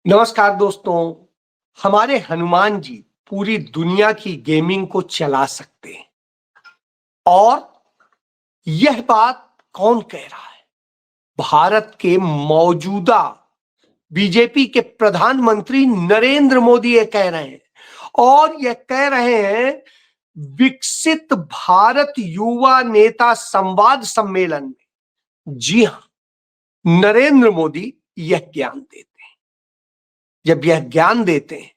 नमस्कार दोस्तों। हमारे हनुमान जी पूरी दुनिया की गेमिंग को चला सकते हैं। और यह बात कौन कह रहा है? भारत के मौजूदा बीजेपी के प्रधानमंत्री नरेंद्र मोदी ये कह रहे हैं। और यह कह रहे हैं विकसित भारत युवा नेता संवाद सम्मेलन में। जी हां, नरेंद्र मोदी यह ज्ञान देते हैं। जब यह ज्ञान देते हैं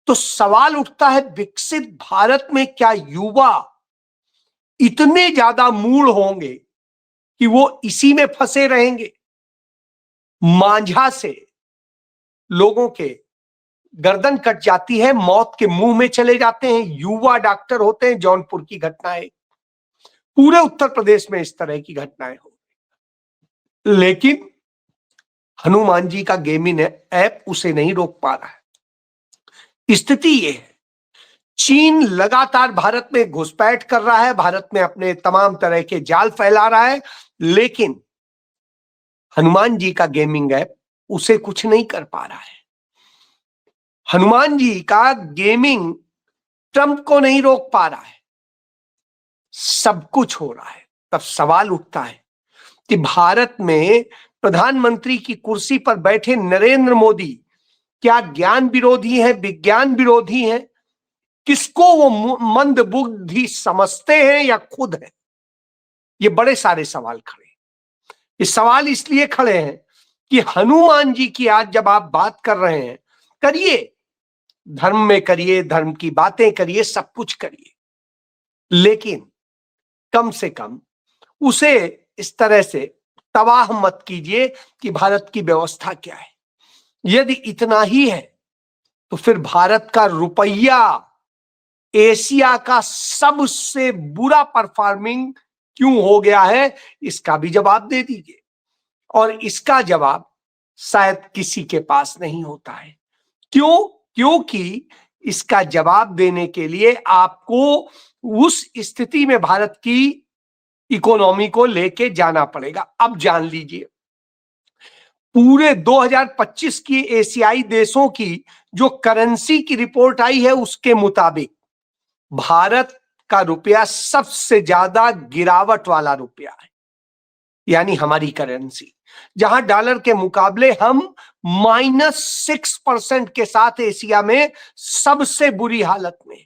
तो सवाल उठता है, विकसित भारत में क्या युवा इतने ज्यादा मूढ़ होंगे कि वो इसी में फंसे रहेंगे? मांझा से लोगों के गर्दन कट जाती है, मौत के मुंह में चले जाते हैं, युवा डॉक्टर होते हैं। जौनपुर की घटनाएं, पूरे उत्तर प्रदेश में इस तरह की घटनाएं हो। लेकिन हनुमान जी का गेमिंग ऐप उसे नहीं रोक पा रहा है। स्थिति यह है, चीन लगातार भारत में घुसपैठ कर रहा है, भारत में अपने तमाम तरह के जाल फैला रहा है, लेकिन हनुमान जी का गेमिंग ऐप उसे कुछ नहीं कर पा रहा है। हनुमान जी का गेमिंग ट्रंप को नहीं रोक पा रहा है। सब कुछ हो रहा है। तब सवाल उठता है कि भारत में प्रधानमंत्री की कुर्सी पर बैठे नरेंद्र मोदी क्या ज्ञान विरोधी हैं, विज्ञान विरोधी हैं? किसको वो मंद बुद्धि समझते हैं या खुद है? ये बड़े सारे सवाल खड़े हैं। ये सवाल इसलिए खड़े हैं कि हनुमान जी की आज जब आप बात कर रहे हैं, करिए, धर्म में करिए, धर्म की बातें करिए, सब कुछ करिए, लेकिन कम से कम उसे इस तरह से तबाह मत कीजिए कि भारत की व्यवस्था क्या है। यदि इतना ही है तो फिर भारत का रुपया एशिया का सबसे बुरा परफॉर्मिंग क्यों हो गया है, इसका भी जवाब दे दीजिए। और इसका जवाब शायद किसी के पास नहीं होता है। क्यों? क्योंकि इसका जवाब देने के लिए आपको उस स्थिति में भारत की इकोनॉमी को लेके जाना पड़ेगा। अब जान लीजिए, पूरे 2025 की एशियाई देशों की जो करेंसी की रिपोर्ट आई है, उसके मुताबिक भारत का रुपया सबसे ज्यादा गिरावट वाला रुपया है। यानी हमारी करेंसी, जहां डॉलर के मुकाबले हम -6% के साथ एशिया में सबसे बुरी हालत में।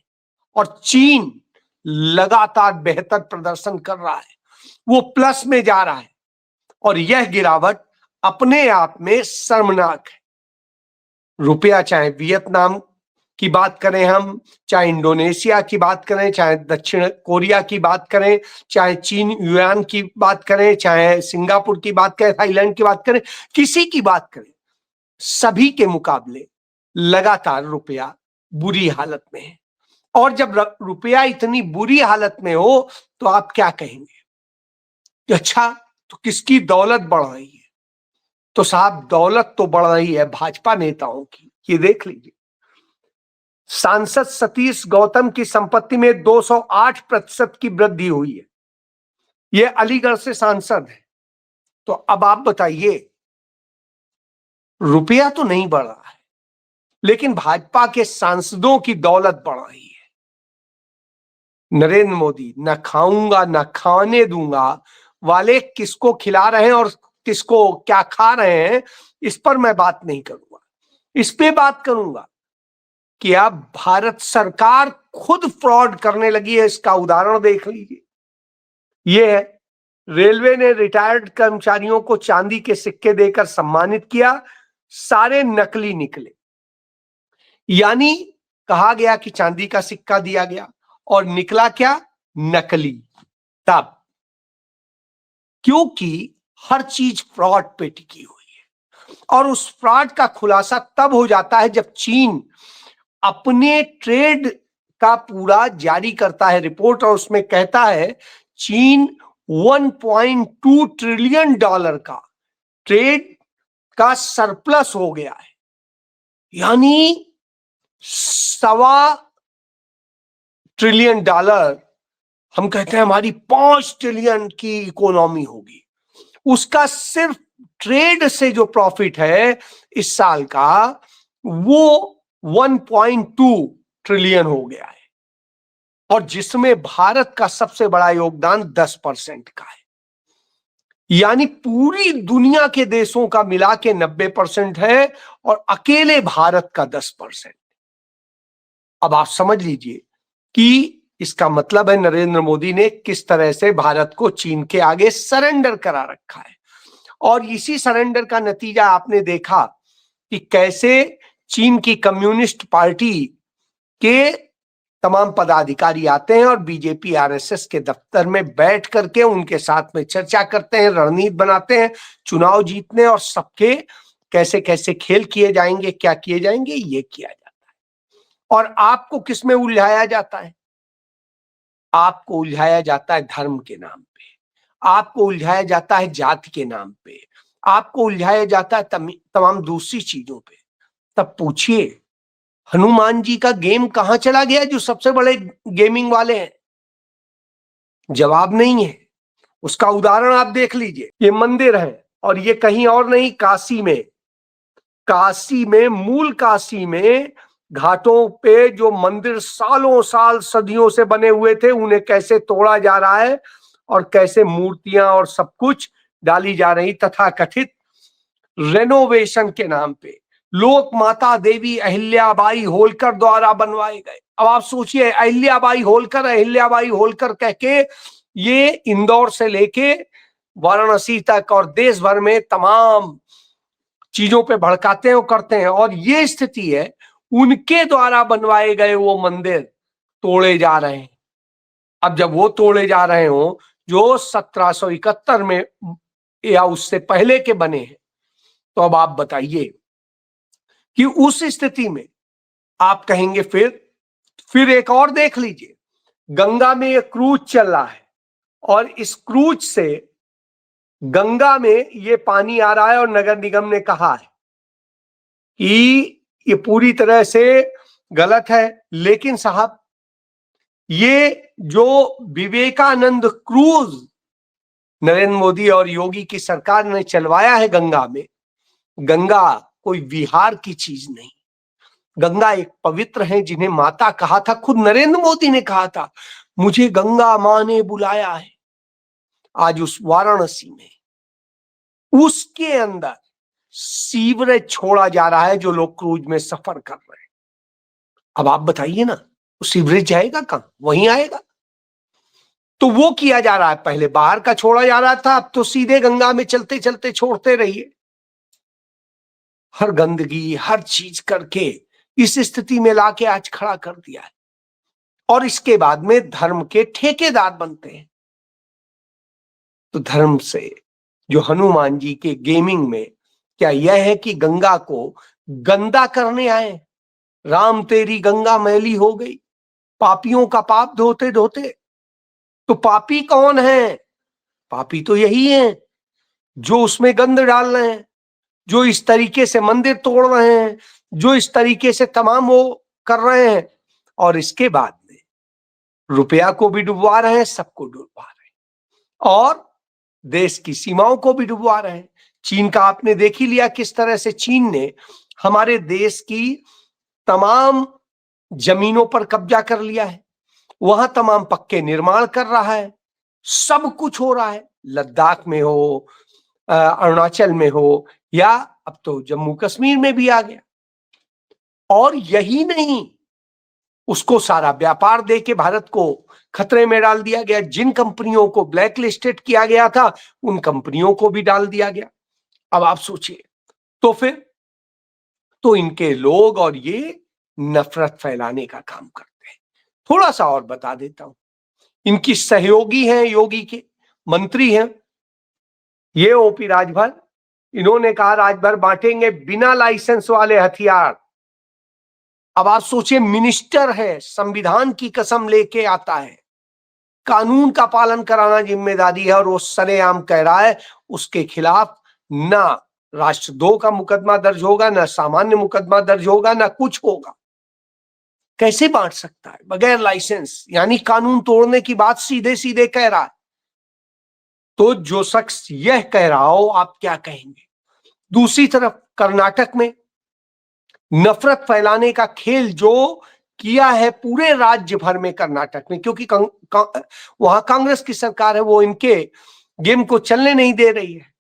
और चीन लगातार बेहतर प्रदर्शन कर रहा है, वो प्लस में जा रहा है। और यह गिरावट अपने आप में शर्मनाक है। रुपया, चाहे वियतनाम की बात करें हम, चाहे इंडोनेशिया की बात करें, चाहे दक्षिण कोरिया की बात करें, चाहे चीन युआन की बात करें, चाहे सिंगापुर की बात करें, थाईलैंड की बात करें, किसी की बात करें, सभी के मुकाबले लगातार रुपया बुरी हालत में है। और जब रुपया इतनी बुरी हालत में हो तो आप क्या कहेंगे कि अच्छा, तो किसकी दौलत बढ़ रही है? तो साहब, दौलत तो बढ़ रही है भाजपा नेताओं की। ये देख लीजिए, सांसद सतीश गौतम की संपत्ति में 208% की वृद्धि हुई है। ये अलीगढ़ से सांसद है। तो अब आप बताइए, रुपया तो नहीं बढ़ रहा है, लेकिन भाजपा के सांसदों की दौलत बढ़ रही है। नरेंद्र मोदी न खाऊंगा न खाने दूंगा वाले किसको खिला रहे हैं और किसको क्या खा रहे हैं, इस पर मैं बात नहीं करूंगा। इस पे बात करूंगा कि अब भारत सरकार खुद फ्रॉड करने लगी है। इसका उदाहरण देख लीजिए। यह है, रेलवे ने रिटायर्ड कर्मचारियों को चांदी के सिक्के देकर सम्मानित किया, सारे नकली निकले। यानी कहा गया कि चांदी का सिक्का दिया गया और निकला क्या? नकली। तब क्योंकि हर चीज फ्रॉड पे टिकी हुई है। और उस फ्रॉड का खुलासा तब हो जाता है जब चीन अपने ट्रेड का पूरा जारी करता है रिपोर्ट, और उसमें कहता है चीन 1.2 ट्रिलियन डॉलर का ट्रेड का सरप्लस हो गया है। यानी $1.25 ट्रिलियन, हम कहते हैं हमारी 5 ट्रिलियन की इकोनॉमी होगी। उसका सिर्फ ट्रेड से जो प्रॉफिट है इस साल का, वो 1.2 ट्रिलियन हो गया है, और जिसमें भारत का सबसे बड़ा योगदान 10% का है। यानी पूरी दुनिया के देशों का मिला के 90% है और अकेले भारत का 10%। अब आप समझ लीजिए कि इसका मतलब है नरेंद्र मोदी ने किस तरह से भारत को चीन के आगे सरेंडर करा रखा है। और इसी सरेंडर का नतीजा आपने देखा कि कैसे चीन की कम्युनिस्ट पार्टी के तमाम पदाधिकारी आते हैं और बीजेपी आरएसएस के दफ्तर में बैठ करके उनके साथ में चर्चा करते हैं, रणनीति बनाते हैं चुनाव जीतने और सबके कैसे कैसे खेल किए जाएंगे, क्या किए जाएंगे, ये किया जाता है। और आपको किस में उलझाया जाता है? आपको उलझाया जाता है धर्म के नाम पे, आपको उलझाया जाता है जाति के नाम पे, आपको उलझाया जाता है तमाम दूसरी चीजों पे। तब पूछिए हनुमान जी का गेम कहां चला गया जो सबसे बड़े गेमिंग वाले हैं? जवाब नहीं है। उसका उदाहरण आप देख लीजिए, ये मंदिर है और ये कहीं और नहीं, काशी में। काशी में, मूल काशी में घाटों पे जो मंदिर सालों साल सदियों से बने हुए थे उन्हें कैसे तोड़ा जा रहा है और कैसे मूर्तियां और सब कुछ डाली जा रही, तथाकथित रेनोवेशन के नाम पे लोक माता देवी अहिल्याबाई होलकर द्वारा बनवाए गए। अब आप सोचिए, अहिल्याबाई होलकर कह के ये इंदौर से लेके वाराणसी तक और देश भर में तमाम चीजों पे भड़काते हैं और करते हैं, और ये स्थिति है उनके द्वारा बनवाए गए वो मंदिर तोड़े जा रहे हैं। अब जब वो तोड़े जा रहे हो जो 1771 में या उससे पहले के बने हैं, तो अब आप बताइए कि उस स्थिति में आप कहेंगे फिर एक और देख लीजिए, गंगा में एक क्रूज चल रहा है और इस क्रूज से गंगा में ये पानी आ रहा है और नगर निगम ने कहा है कि ये पूरी तरह से गलत है। लेकिन साहब, ये जो विवेकानंद क्रूज नरेंद्र मोदी और योगी की सरकार ने चलवाया है गंगा में, गंगा कोई विहार की चीज नहीं, गंगा एक पवित्र है जिन्हें माता कहा था, खुद नरेंद्र मोदी ने कहा था मुझे गंगा मां ने बुलाया है। आज उस वाराणसी में उसके अंदर सीवरेज छोड़ा जा रहा है जो लोग क्रूज में सफर कर रहे हैं। अब आप बताइए ना, सीवरेज जाएगा कहां? वहीं आएगा। तो वो किया जा रहा है, पहले बाहर का छोड़ा जा रहा था, अब तो सीधे गंगा में चलते चलते छोड़ते रहिए। हर गंदगी हर चीज करके इस स्थिति में लाके आज खड़ा कर दिया है, और इसके बाद में धर्म के ठेकेदार बनते हैं। तो धर्म से जो हनुमान जी के गेमिंग में क्या यह है कि गंगा को गंदा करने आए? राम तेरी गंगा मैली हो गई, पापियों का पाप धोते धोते। तो पापी कौन है? पापी तो यही है जो उसमें गंद डाल रहे हैं, जो इस तरीके से मंदिर तोड़ रहे हैं, जो इस तरीके से तमाम वो कर रहे हैं, और इसके बाद में रुपया को भी डुबवा रहे हैं, सबको डुबवा रहे हैं, और देश की सीमाओं को भी डुबवा रहे हैं। चीन का आपने देख ही लिया किस तरह से चीन ने हमारे देश की तमाम जमीनों पर कब्जा कर लिया है, वहां तमाम पक्के निर्माण कर रहा है, सब कुछ हो रहा है, लद्दाख में हो, अरुणाचल में हो, या अब तो जम्मू कश्मीर में भी आ गया। और यही नहीं, उसको सारा व्यापार देके भारत को खतरे में डाल दिया गया। जिन कंपनियों को ब्लैक लिस्टेड किया गया था उन कंपनियों को भी डाल दिया गया। अब आप सोचिए, तो फिर तो इनके लोग और ये नफरत फैलाने का काम करते हैं। थोड़ा सा और बता देता हूं, इनकी सहयोगी हैं, योगी के मंत्री हैं ये ओपी राजभर। इन्होंने कहा राजभर बांटेंगे बिना लाइसेंस वाले हथियार। अब आप सोचिए, मिनिस्टर है, संविधान की कसम लेके आता है, कानून का पालन कराना जिम्मेदारी है, और वो सरेआम कह रहा है उसके खिलाफ ना राष्ट्रद्रोह का मुकदमा दर्ज होगा, ना सामान्य मुकदमा दर्ज होगा, ना कुछ होगा। कैसे बांट सकता है बगैर लाइसेंस? यानी कानून तोड़ने की बात सीधे सीधे कह रहा है। तो जो शख्स यह कह रहा हो, आप क्या कहेंगे? दूसरी तरफ कर्नाटक में नफरत फैलाने का खेल जो किया है पूरे राज्य भर में कर्नाटक में, क्योंकि वहां कांग्रेस की सरकार है, वो इनके गेम को चलने नहीं दे रही है।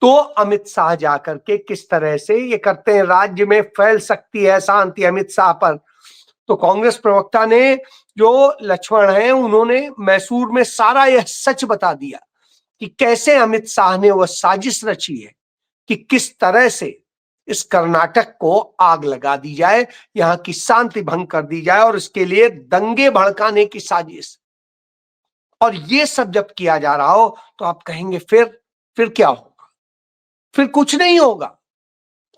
तो अमित शाह जाकर के किस तरह से ये करते हैं, राज्य में फैल सकती है शांति अमित शाह पर। तो कांग्रेस प्रवक्ता ने, जो लक्ष्मण है, उन्होंने मैसूर में सारा यह सच बता दिया कि कैसे अमित शाह ने वह साजिश रची है कि किस तरह से इस कर्नाटक को आग लगा दी जाए, यहां की शांति भंग कर दी जाए और इसके लिए दंगे भड़काने की साजिश। और ये सब जब किया जा रहा हो तो आप कहेंगे फिर क्या होगा? फिर कुछ नहीं होगा,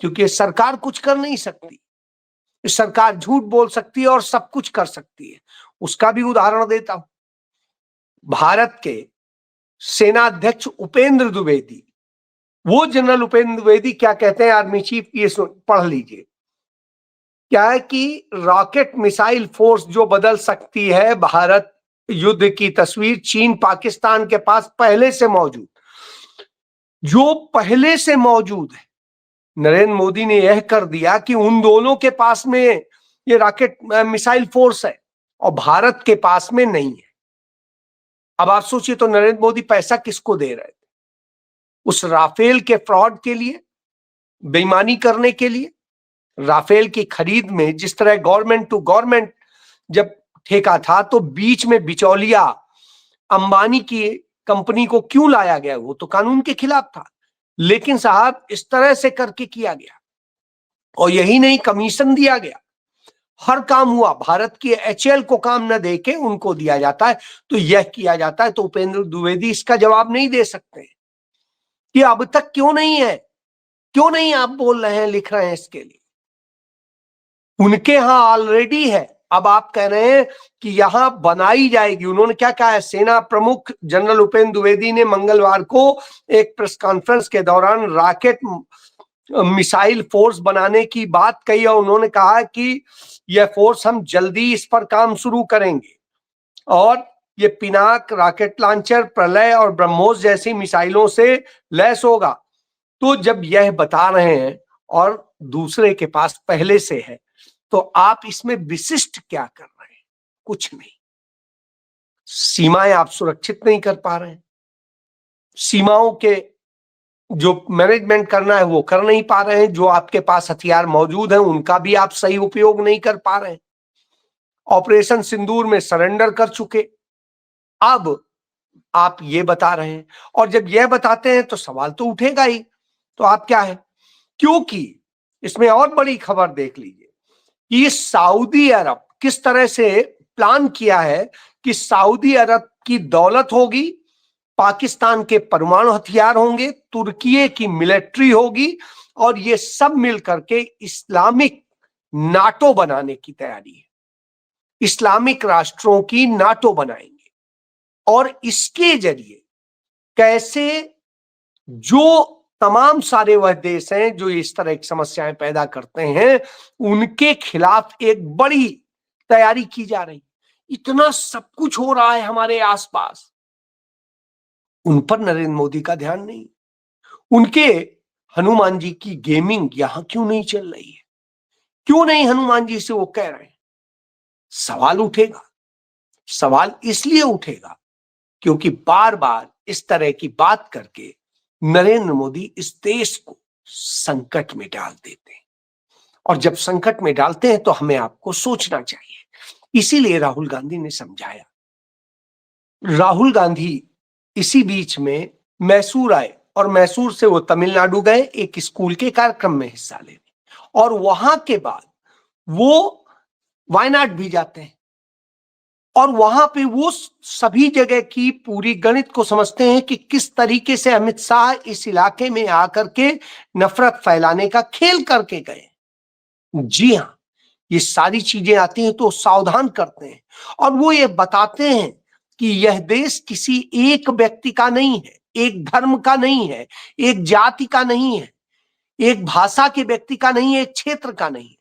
क्योंकि सरकार कुछ कर नहीं सकती। सरकार झूठ बोल सकती है और सब कुछ कर सकती है। उसका भी उदाहरण देता हूं। भारत के सेना अध्यक्ष उपेंद्र द्विवेदी, वो जनरल उपेंद्र द्विवेदी क्या कहते हैं, आर्मी चीफ, ये पढ़ लीजिए। क्या है कि रॉकेट मिसाइल फोर्स जो बदल सकती है भारत युद्ध की तस्वीर, चीन पाकिस्तान के पास पहले से मौजूद, जो पहले से मौजूद है। नरेंद्र मोदी ने यह कर दिया कि उन दोनों के पास में ये रॉकेट मिसाइल फोर्स है और भारत के पास में नहीं है। अब आप सोचिए, तो नरेंद्र मोदी पैसा किसको दे रहे थे? उस राफेल के फ्रॉड के लिए, बेईमानी करने के लिए। राफेल की खरीद में जिस तरह गवर्नमेंट टू गवर्नमेंट जब ठेका था, तो बीच में बिचौलिया अंबानी की कंपनी को क्यों लाया गया? वो तो कानून के खिलाफ था, लेकिन साहब इस तरह से करके किया गया। और यही नहीं, कमीशन दिया गया, हर काम हुआ। भारत की एचएल को काम न देके उनको दिया जाता है, तो यह किया जाता है। तो उपेंद्र द्विवेदी इसका जवाब नहीं दे सकते कि अब तक क्यों नहीं है, क्यों नहीं आप बोल रहे हैं, लिख रहे हैं इसके लिए। उनके यहां ऑलरेडी है, अब आप कह रहे हैं कि यहां बनाई जाएगी। उन्होंने क्या कहा है? सेना प्रमुख जनरल उपेंद्र द्विवेदी ने मंगलवार को एक प्रेस कॉन्फ्रेंस के दौरान रॉकेट मिसाइल फोर्स बनाने की बात कही और उन्होंने कहा कि यह फोर्स हम जल्दी इस पर काम शुरू करेंगे और ये पिनाक रॉकेट लॉन्चर, प्रलय और ब्रह्मोस जैसी मिसाइलों से लैस होगा। तो जब यह बता रहे हैं और दूसरे के पास पहले से है, तो आप इसमें विशिष्ट क्या कर रहे हैं? कुछ नहीं। सीमाएं आप सुरक्षित नहीं कर पा रहे हैं, सीमाओं के जो मैनेजमेंट करना है वो कर नहीं पा रहे हैं, जो आपके पास हथियार मौजूद हैं उनका भी आप सही उपयोग नहीं कर पा रहे हैं। ऑपरेशन सिंदूर में सरेंडर कर चुके, अब आप ये बता रहे हैं। और जब यह बताते हैं तो सवाल तो उठेगा ही, तो आप क्या है? क्योंकि इसमें और बड़ी खबर देख लीजिए कि सऊदी अरब किस तरह से प्लान किया है कि सऊदी अरब की दौलत होगी, पाकिस्तान के परमाणु हथियार होंगे, तुर्की की मिलिट्री होगी और ये सब मिलकर के इस्लामिक नाटो बनाने की तैयारी है। इस्लामिक राष्ट्रों की नाटो बनाएंगे और इसके जरिए कैसे जो तमाम सारे वह देश हैं जो इस तरह की समस्याएं पैदा करते हैं, उनके खिलाफ एक बड़ी तैयारी की जा रही। इतना सब कुछ हो रहा है हमारे आसपास, उन पर नरेंद्र मोदी का ध्यान नहीं। उनके हनुमान जी की गेमिंग यहां क्यों नहीं चल रही है? क्यों नहीं हनुमान जी से वो कह रहे हैं? सवाल उठेगा। सवाल इसलिए उठेगा क्योंकि बार बार इस तरह की बात करके नरेंद्र मोदी इस देश को संकट में डाल देते हैं। और जब संकट में डालते हैं तो हमें आपको सोचना चाहिए। इसीलिए राहुल गांधी ने समझाया। राहुल गांधी इसी बीच में मैसूर आए और मैसूर से वो तमिलनाडु गए एक स्कूल के कार्यक्रम में हिस्सा लेने, और वहां के बाद वो वायनाड भी जाते हैं और वहां पे वो सभी जगह की पूरी गणित को समझते हैं कि किस तरीके से अमित शाह इस इलाके में आकर के नफरत फैलाने का खेल करके गए। जी हां, ये सारी चीजें आती हैं तो सावधान करते हैं और वो ये बताते हैं कि यह देश किसी एक व्यक्ति का नहीं है, एक धर्म का नहीं है, एक जाति का नहीं है, एक भाषा के व्यक्ति का नहीं है, एक क्षेत्र का नहीं है।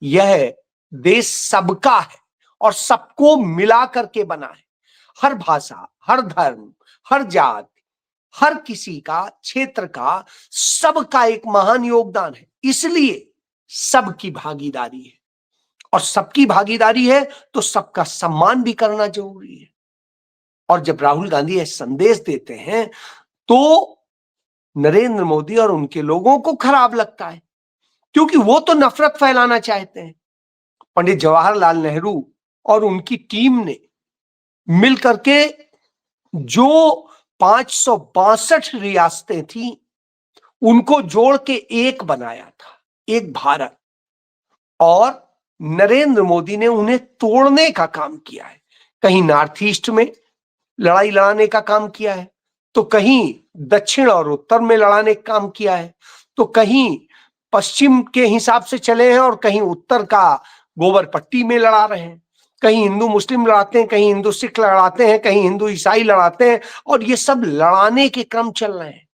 यह देश सबका है और सबको मिला करके बना है। हर भाषा, हर धर्म, हर जाति, हर किसी का, क्षेत्र का, सबका एक महान योगदान है। इसलिए सबकी भागीदारी है, और सबकी भागीदारी है तो सबका सम्मान भी करना जरूरी है। और जब राहुल गांधी यह संदेश देते हैं तो नरेंद्र मोदी और उनके लोगों को खराब लगता है, क्योंकि वो तो नफरत फैलाना चाहते हैं। पंडित जवाहरलाल नेहरू और उनकी टीम ने मिलकर के जो 562 रियासतें थी उनको जोड़ के एक बनाया था, एक भारत। और नरेंद्र मोदी ने उन्हें तोड़ने का काम किया है। कहीं नॉर्थ ईस्ट में लड़ाई लड़ाने का काम किया है, तो कहीं दक्षिण और उत्तर में लड़ाने का काम किया है, तो कहीं पश्चिम के हिसाब से चले हैं और कहीं उत्तर का गोबर पट्टी में लड़ा रहे हैं। कहीं हिंदू मुस्लिम लड़ाते हैं, कहीं हिंदू सिख लड़ाते हैं, कहीं हिंदू ईसाई लड़ाते हैं, और ये सब लड़ाने के क्रम चल रहे हैं।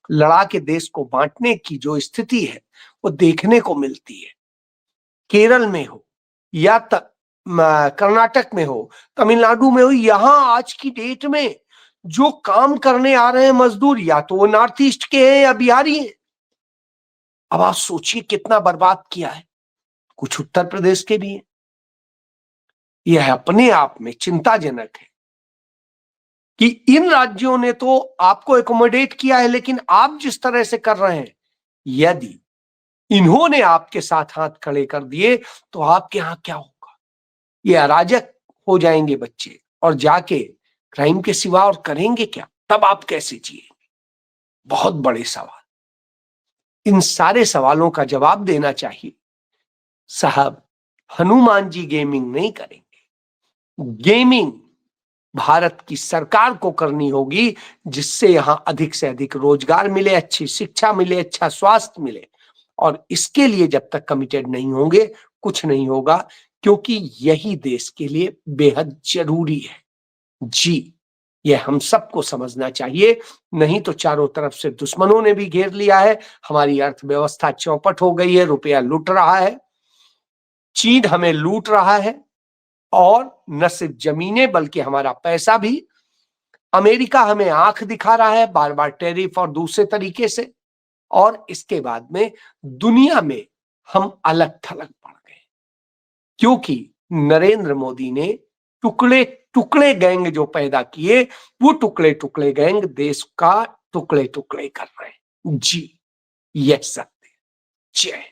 लड़ा के देश को बांटने की जो स्थिति है वो देखने को मिलती है। केरल में हो या कर्नाटक में हो, तमिलनाडु में हो, यहां आज की डेट में जो काम करने आ रहे हैं मजदूर, या तो वो नॉर्थ ईस्ट के हैं या बिहारी हैं। अब आप सोचिए कितना बर्बाद किया है। कुछ उत्तर प्रदेश के भी हैं। यह अपने आप में चिंताजनक है कि इन राज्यों ने तो आपको एकोमोडेट किया है, लेकिन आप जिस तरह से कर रहे हैं, यदि इन्होंने आपके साथ हाथ खड़े कर दिए तो आपके यहां क्या होगा? ये अराजक हो जाएंगे बच्चे, और जाके क्राइम के सिवा और करेंगे क्या? तब आप कैसे जिएंगे? बहुत बड़े सवाल। इन सारे सवालों का जवाब देना चाहिए। साहब, हनुमान जी गेमिंग नहीं करेंगे। गेमिंग भारत की सरकार को करनी होगी, जिससे यहां अधिक से अधिक रोजगार मिले, अच्छी शिक्षा मिले, अच्छा स्वास्थ्य मिले। और इसके लिए जब तक कमिटेड नहीं होंगे कुछ नहीं होगा, क्योंकि यही देश के लिए बेहद जरूरी है। जी, यह हम सबको समझना चाहिए। नहीं तो चारों तरफ से दुश्मनों ने भी घेर लिया है, हमारी अर्थव्यवस्था चौपट हो गई है, रुपया लूट रहा है, चीन हमें लूट रहा है, और न सिर्फ जमीनें बल्कि हमारा पैसा भी। अमेरिका हमें आंख दिखा रहा है बार बार टैरिफ और दूसरे तरीके से, और इसके बाद में दुनिया में हम अलग थलग पड़ गए, क्योंकि नरेंद्र मोदी ने टुकड़े टुकड़े गैंग जो पैदा किए, वो टुकड़े टुकड़े गैंग देश का टुकड़े टुकड़े कर रहे हैं। जी, यह सत्य। जय।